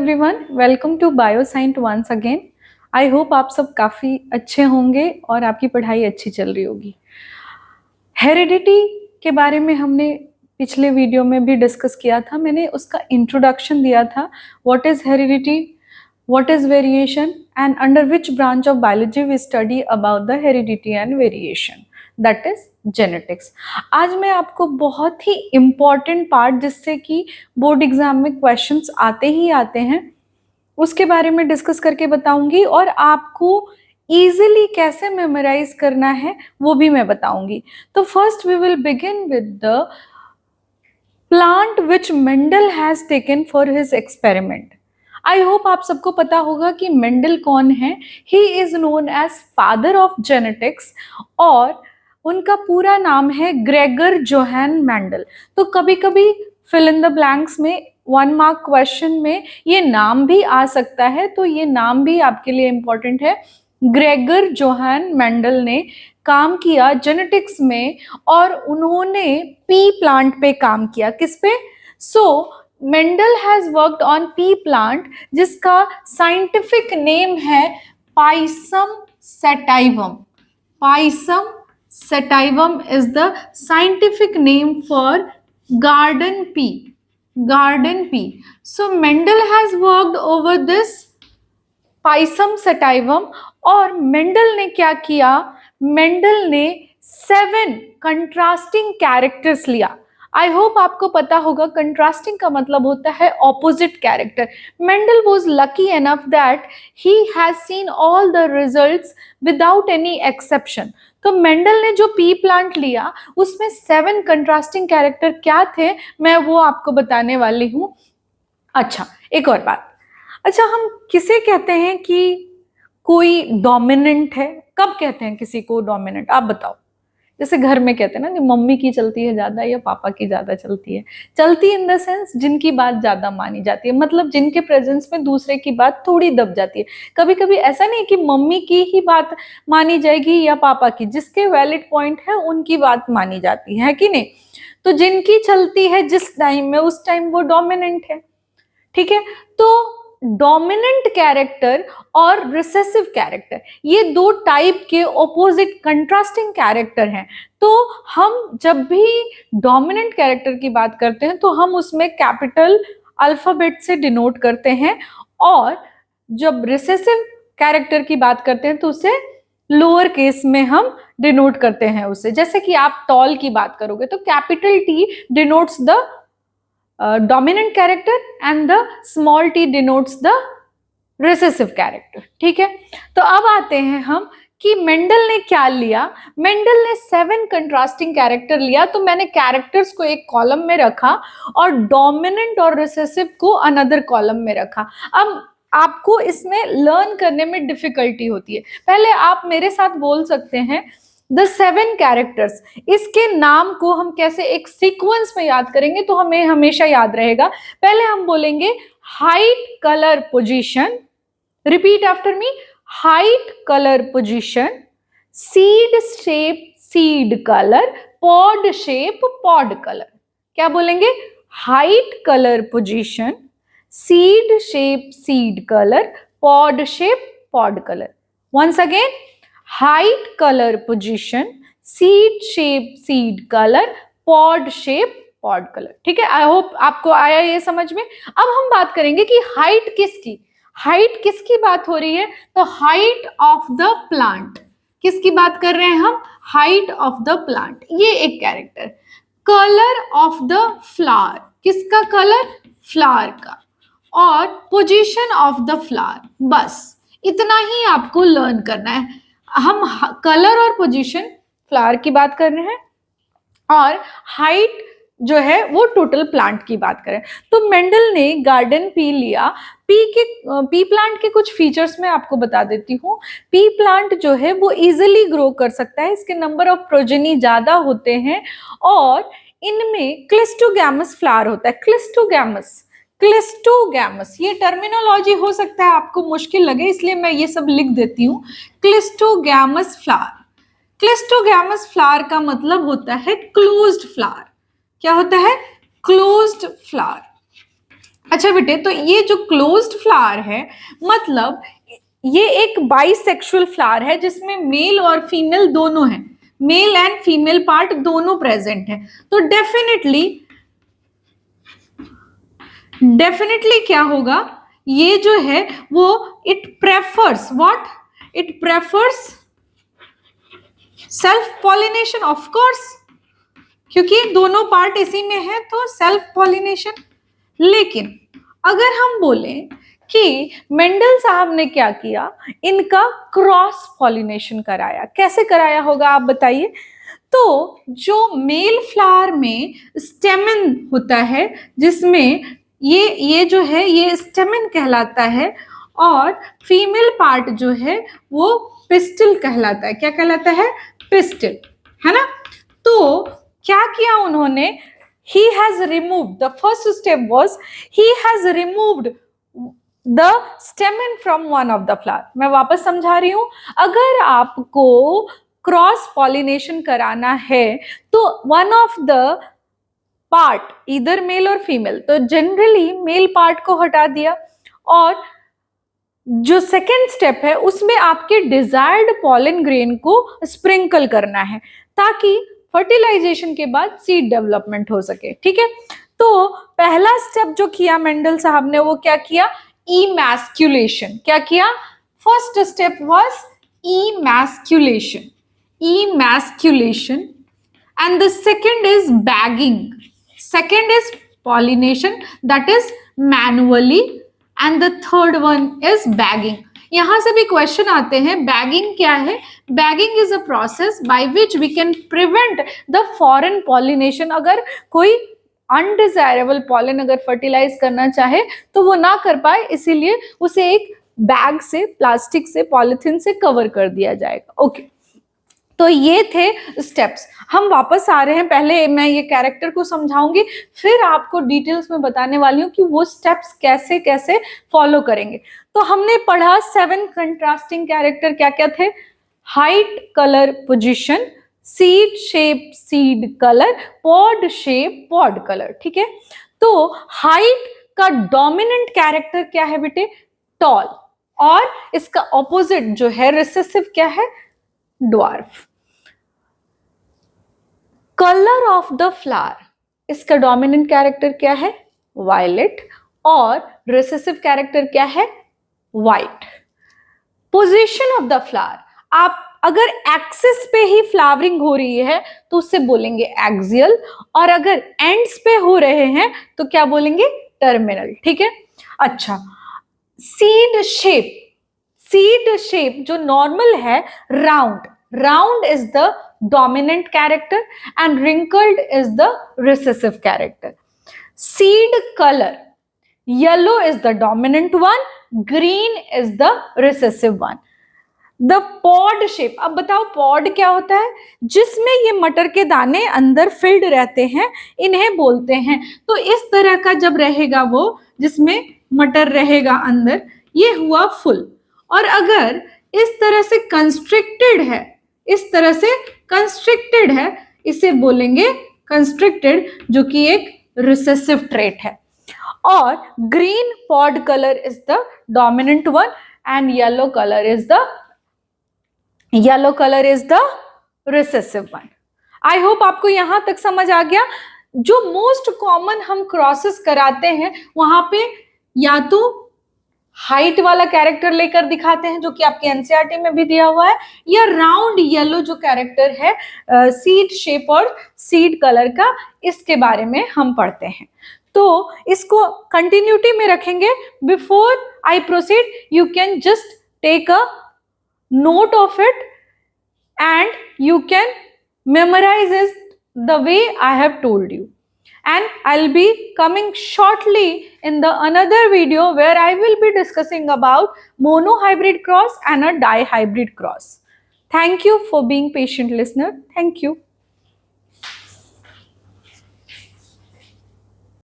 Everyone, welcome to Bioscient once again. I hope आप सब काफ़ी अच्छे होंगे और आपकी पढ़ाई अच्छी चल रही होगी। हेरिडिटी के बारे में हमने पिछले वीडियो में भी डिस्कस किया था। मैंने उसका इंट्रोडक्शन दिया था, what is heredity, what is variation and under which branch of biology we study about the heredity and variation, that is genetics. आज मैं आपको बहुत ही इम्पॉर्टेंट पार्ट, जिससे कि बोर्ड एग्जाम में क्वेश्चंस आते ही आते हैं, उसके बारे में डिस्कस करके बताऊंगी और आपको इजीली कैसे मेमोराइज करना है वो भी मैं बताऊंगी। तो first we will begin with the plant which Mendel has taken for his experiment. I hope आप सबको पता होगा कि मेंडल कौन है। He is known as father of genetics और उनका पूरा नाम है ग्रेगर जोहान मेंडल। तो कभी कभी फिल इन द ब्लैंक्स में 1 मार्क क्वेश्चन में ये नाम भी आ सकता है, तो ये नाम भी आपके लिए इंपॉर्टेंट है। ग्रेगर जोहान मेंडल ने काम किया जेनेटिक्स में और उन्होंने पी प्लांट पे काम किया। किस पे? Mendel has worked on P plant, जिसका साइंटिफिक नेम है Pisum sativum. Pisum sativum is the scientific name for garden pea. Garden pea. So Mendel has worked over this Pisum sativum. और Mendel ने क्या किया? मेंडल ने 7 contrasting characters लिया। I hope आपको पता होगा कंट्रास्टिंग का मतलब होता है opposite character. Mendel was lucky enough that he has seen all the results without any exception. तो मेंडल ने जो पी प्लांट लिया उसमें 7 कंट्रास्टिंग कैरेक्टर क्या थे, मैं वो आपको बताने वाली हूँ। अच्छा, एक और बात। अच्छा, हम किसे कहते हैं कि कोई डोमिनेंट है? कब कहते हैं किसी को डोमिनेंट? आप बताओ। जैसे घर में कहते हैं ना कि मम्मी की चलती है ज्यादा या पापा की ज्यादा चलती है। चलती इन द सेंस जिनकी बात ज्यादा मानी जाती है, मतलब जिनके प्रेजेंस में दूसरे की बात थोड़ी दब जाती है। कभी कभी ऐसा नहीं कि मम्मी की ही बात मानी जाएगी या पापा की, जिसके वैलिड पॉइंट है उनकी बात मानी जाती है कि नहीं? तो जिनकी चलती है जिस टाइम में, उस टाइम वो डोमिनेंट है। ठीक है, तो डोमिनेंट कैरेक्टर और रिसेसिव कैरेक्टर, ये 2 टाइप के ऑपोजिट कंट्रास्टिंग कैरेक्टर हैं। तो हम जब भी डोमिनेंट कैरेक्टर की बात करते हैं तो हम उसमें कैपिटल अल्फाबेट से डिनोट करते हैं, और जब रिसेसिव कैरेक्टर की बात करते हैं तो उसे लोअर केस में हम डिनोट करते हैं उसे। जैसे कि आप टॉल की बात करोगे तो capital T denotes the dominant character and the small t denotes the recessive character। ठीक है, तो अब आते हैं हम कि मेंडल ने क्या लिया। मेंडल ने 7 कंट्रास्टिंग कैरेक्टर लिया। तो मैंने कैरेक्टर्स को एक कॉलम में रखा और डोमिनेंट और रिसेसिव को अनदर कॉलम में रखा। अब आपको इसमें लर्न करने में डिफिकल्टी होती है। पहले आप मेरे साथ बोल सकते हैं द 7 कैरेक्टर्स। इसके नाम को हम कैसे एक सीक्वेंस में याद करेंगे तो हमें हमेशा याद रहेगा। पहले हम बोलेंगे height, colour, position. Repeat after me. Height, colour, position. Seed shape, seed colour. Pod shape, pod colour. क्या बोलेंगे? Height, colour, position, seed shape, seed colour, pod shape, pod colour. Once again, height, color, position, seed shape, seed color, pod shape, pod color। ठीक है, I hope आपको आया ये समझ में। अब हम बात करेंगे कि हाइट किसकी, हाइट किसकी बात हो रही है? तो हाइट ऑफ द प्लांट। किसकी बात कर रहे हैं हम? हाइट ऑफ द प्लांट, ये एक character. Colour of the flower, किसका कलर? फ्लावर का। और पोजीशन ऑफ द फ्लावर, बस इतना ही आपको लर्न करना है। हम कलर और पोजीशन फ्लावर की बात कर रहे हैं और हाइट जो है वो टोटल प्लांट की बात करें। तो मेंडल ने गार्डन पी लिया। पी प्लांट के कुछ फीचर्स मैं आपको बता देती हूँ। पी प्लांट जो है वो इजीली ग्रो कर सकता है, इसके नंबर ऑफ प्रोजेनी ज्यादा होते हैं और इनमें क्लिस्टोगैमस फ्लावर होता है। क्लिस्टोगैमस, क्लिस्टोगैमस, ये टर्मिनोलॉजी हो सकता है आपको मुश्किल लगे, इसलिए मैं ये सब लिख देती हूँ। Cleistogamous flower. क्लिस्टोगैमस फ्लावर का मतलब होता है क्लोज्ड फ्लावर। क्या होता है? Closed flower. अच्छा बेटे, तो ये जो क्लोज्ड फ्लावर है, मतलब ये एक बाइसेक्सुअल फ्लावर है जिसमें मेल और फीमेल दोनों हैं, मेल एंड फीमेल पार्ट दोनों प्रेजेंट है। तो डेफिनेटली क्या होगा, ये जो है वो it prefers what, it prefers self pollination, of course, क्योंकि दोनों पार्ट इसी में है तो सेल्फ पॉलिनेशन। लेकिन अगर हम बोलें कि मेंडल साहब ने क्या किया, इनका क्रॉस पॉलिनेशन कराया, कैसे कराया होगा आप बताइए। तो जो मेल फ्लावर में स्टेमन होता है, जिसमें ये जो है ये स्टेमन कहलाता है, और फीमेल पार्ट जो है वो पिस्टिल कहलाता है। क्या कहलाता है? पिस्टिल, है ना। तो क्या किया उन्होंने, he has removed, the first step was he has removed the stamen from one of the flower। मैं वापस समझा रही हूं, अगर आपको क्रॉस पॉलिनेशन कराना है तो वन ऑफ द पार्ट, इधर मेल और फीमेल, तो जनरली मेल पार्ट को हटा दिया, और जो सेकेंड स्टेप है उसमें आपके डिजायर्ड पॉलन ग्रेन को स्प्रिंकल करना है, ताकि फर्टिलाइजेशन के बाद सीड डेवलपमेंट हो सके। ठीक है, तो पहला स्टेप जो किया मेंडल साहब ने, वो क्या किया, इमैस्कुलेशन। क्या किया? First step was emasculation, emasculation, and the second is bagging, second is pollination, that is manually, and the third one is bagging. यहां से भी क्वेश्चन आते हैं, बैगिंग क्या है? Bagging is a process by which we can prevent the foreign pollination. अगर कोई undesirable pollen अगर फर्टिलाइज करना चाहे तो वो ना कर पाए, इसीलिए उसे एक बैग से, प्लास्टिक से, पॉलिथीन से कवर कर दिया जाएगा। ओके, तो ये थे स्टेप्स। हम वापस आ रहे हैं, पहले मैं ये कैरेक्टर को समझाऊंगी, फिर आपको डिटेल्स में बताने वाली हूँ कि वो स्टेप्स कैसे कैसे फॉलो करेंगे। तो हमने पढ़ा 7 कंट्रास्टिंग कैरेक्टर क्या क्या थे? Height, colour, position, seed shape, seed colour, pod shape, pod colour. ठीक है, तो हाइट का डोमिनेंट कैरेक्टर क्या है बेटे? टॉल, और इसका ऑपोजिट जो है रिसेसिव क्या है? Dwarf. Colour of the flower, इसका डोमिनेंट कैरेक्टर क्या है? वायलेट, और रिसेसिव कैरेक्टर क्या है? White. Position of the flower, आप अगर एक्सिस पे ही फ्लावरिंग हो रही है तो उससे बोलेंगे एक्सियल, और अगर एंड्स पे हो रहे हैं तो क्या बोलेंगे? टर्मिनल। ठीक है, अच्छा, सीड शेप, सीड शेप जो नॉर्मल है round, round is the dominant character and wrinkled is the recessive character. Seed color, yellow is the dominant one, green is the recessive one. The pod shape, अब बताओ pod क्या होता है? जिसमें ये मटर के दाने अंदर फिल्ड रहते हैं, इन्हें बोलते हैं। तो इस तरह का जब रहेगा वो, जिसमें मटर रहेगा अंदर, ये हुआ फुल। और अगर इस तरह से कंस्ट्रिक्टेड है, इस तरह से कंस्ट्रिक्टेड है, इसे बोलेंगे कंस्ट्रिक्टेड, जो कि एक रिसेसिव ट्रेट है। और green pod colour is the dominant one, and yellow colour is the recessive one. I hope आपको यहां तक समझ आ गया। जो मोस्ट कॉमन हम क्रॉसेस कराते हैं, वहां पे या तो हाइट वाला कैरेक्टर लेकर दिखाते हैं, जो कि आपके एनसीईआरटी में भी दिया हुआ है, या राउंड येलो जो कैरेक्टर है सीड शेप और सीड कलर का, इसके बारे में हम पढ़ते हैं। तो इसको कंटिन्यूटी में रखेंगे। Before I proceed, you can just take a note of it and you can memorize it the way I have told you, and I'll be coming shortly in the another video where I will be discussing about monohybrid cross and a dihybrid cross. Thank you for being patient listener. Thank you.